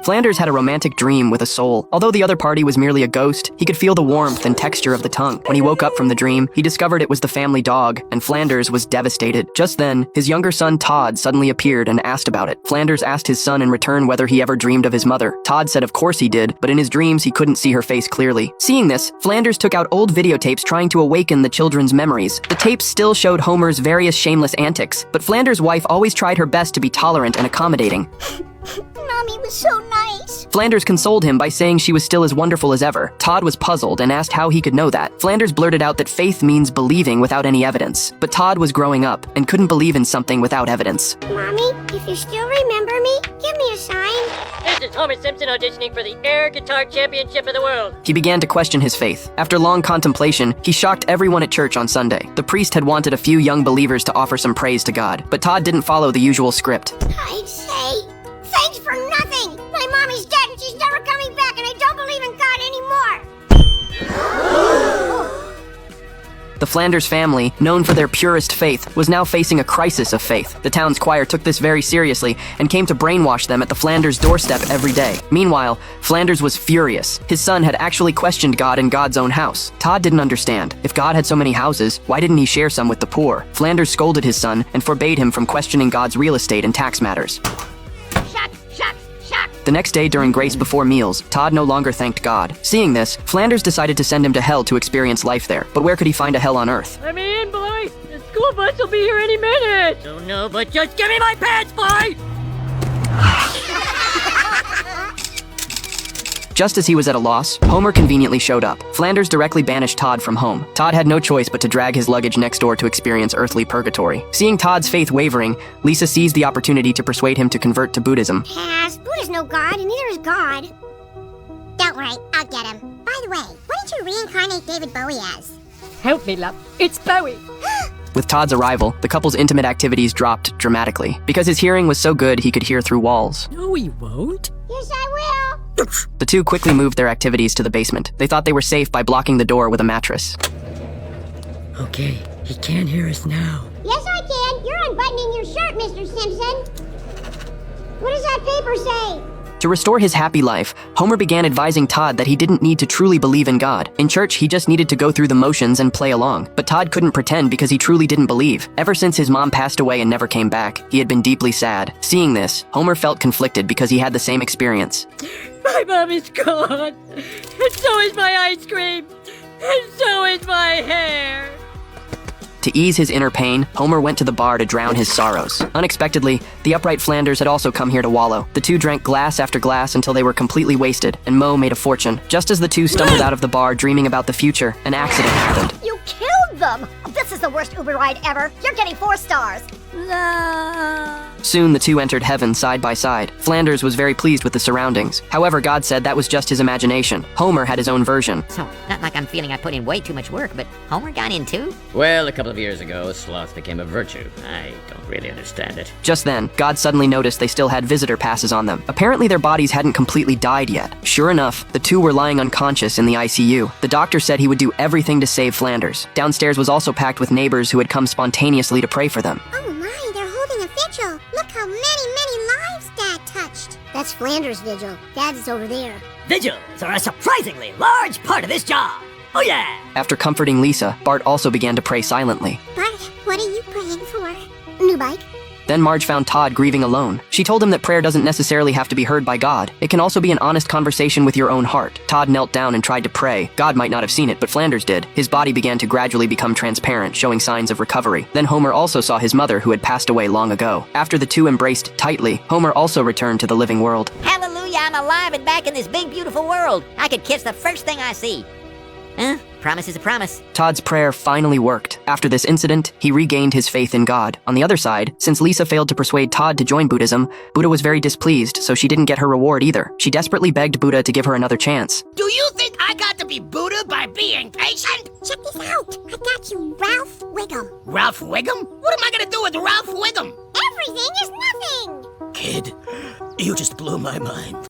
Flanders had a romantic dream with a soul. Although the other party was merely a ghost, he could feel the warmth and texture of the tongue. When he woke up from the dream, he discovered it was the family dog, and Flanders was devastated. Just then, his younger son Todd suddenly appeared and asked about it. Flanders asked his son in return whether he ever dreamed of his mother. Todd said of course he did, but in his dreams he couldn't see her face clearly. Seeing this, Flanders took out old videotapes trying to awaken the children's memories. The tapes still showed Homer's various shameless antics, but Flanders' wife always tried her best to be tolerant and accommodating. Mommy was so nice. Flanders consoled him by saying she was still as wonderful as ever. Todd was puzzled and asked how he could know that. Flanders blurted out that faith means believing without any evidence. But Todd was growing up and couldn't believe in something without evidence. Mommy, if you still remember me, give me a sign. This is Homer Simpson auditioning for the Air Guitar Championship of the World. He began to question his faith. After long contemplation, he shocked everyone at church on Sunday. The priest had wanted a few young believers to offer some praise to God, but Todd didn't follow the usual script. I'd say, thanks for nothing. My mommy's dead and she's never coming back and I don't believe in God anymore. The Flanders family, known for their purest faith, was now facing a crisis of faith. The town's choir took this very seriously and came to brainwash them at the Flanders' doorstep every day. Meanwhile, Flanders was furious. His son had actually questioned God in God's own house. Todd didn't understand. If God had so many houses, why didn't he share some with the poor? Flanders scolded his son and forbade him from questioning God's real estate and tax matters. The next day during Grace Before Meals, Todd no longer thanked God. Seeing this, Flanders decided to send him to hell to experience life there. But where could he find a hell on earth? Let me in, boy. The school bus will be here any minute. Don't know, but just give me my pants, boy. Just as he was at a loss, Homer conveniently showed up. Flanders directly banished Todd from home. Todd had no choice but to drag his luggage next door to experience earthly purgatory. Seeing Todd's faith wavering, Lisa seized the opportunity to persuade him to convert to Buddhism. Pass. Buddha's no God and neither is God. Don't worry, I'll get him. By the way, what did you reincarnate David Bowie as? Help me, love. It's Bowie. With Todd's arrival, the couple's intimate activities dropped dramatically. Because his hearing was so good, he could hear through walls. No, he won't. Yes, I will. The two quickly moved their activities to the basement. They thought they were safe by blocking the door with a mattress. Okay, he can't hear us now. Yes, I can. You're unbuttoning your shirt, Mr. Simpson. What does that paper say? To restore his happy life, Homer began advising Todd that he didn't need to truly believe in God. In church, he just needed to go through the motions and play along. But Todd couldn't pretend because he truly didn't believe. Ever since his mom passed away and never came back, he had been deeply sad. Seeing this, Homer felt conflicted because he had the same experience. My mom is gone. And so is my ice cream. And so is my hair. To ease his inner pain, Homer went to the bar to drown his sorrows. Unexpectedly, the upright Flanders had also come here to wallow. The two drank glass after glass until they were completely wasted, and Moe made a fortune. Just as the two stumbled out of the bar dreaming about the future, an accident happened. You killed them! This is the worst Uber ride ever. You're getting 4 stars. Soon the two entered heaven side by side. Flanders was very pleased with the surroundings. However, God said that was just his imagination. Homer had his own version. So, not like I'm feeling I put in way too much work, but Homer got in too? Well, a couple of years ago, sloth became a virtue. I don't really understand it. Just then, God suddenly noticed they still had visitor passes on them. Apparently their bodies hadn't completely died yet. Sure enough, the two were lying unconscious in the ICU. The doctor said he would do everything to save Flanders. Downstairs was also packed with neighbors who had come spontaneously to pray for them. Oh my, they're holding a vigil. Look how many lives Dad touched. That's Flanders' vigil. Dad's over there. Vigils are a surprisingly large part of this job. Oh yeah! After comforting Lisa, Bart also began to pray silently. Bart, what are you praying for? New bike? Then Marge found Todd grieving alone. She told him that prayer doesn't necessarily have to be heard by God. It can also be an honest conversation with your own heart. Todd knelt down and tried to pray. God might not have seen it, but Flanders did. His body began to gradually become transparent, showing signs of recovery. Then Homer also saw his mother, who had passed away long ago. After the two embraced tightly, Homer also returned to the living world. Hallelujah, I'm alive and back in this big, beautiful world. I could kiss the first thing I see. Huh? Promise is a promise. Todd's prayer finally worked. After this incident, he regained his faith in God. On the other side, since Lisa failed to persuade Todd to join Buddhism, Buddha was very displeased, so she didn't get her reward either. She desperately begged Buddha to give her another chance. Do you think I got to be Buddha by being patient? Check this out. I got you Ralph Wiggum. Ralph Wiggum? What am I gonna do with Ralph Wiggum? Everything is nothing. Kid, you just blew my mind.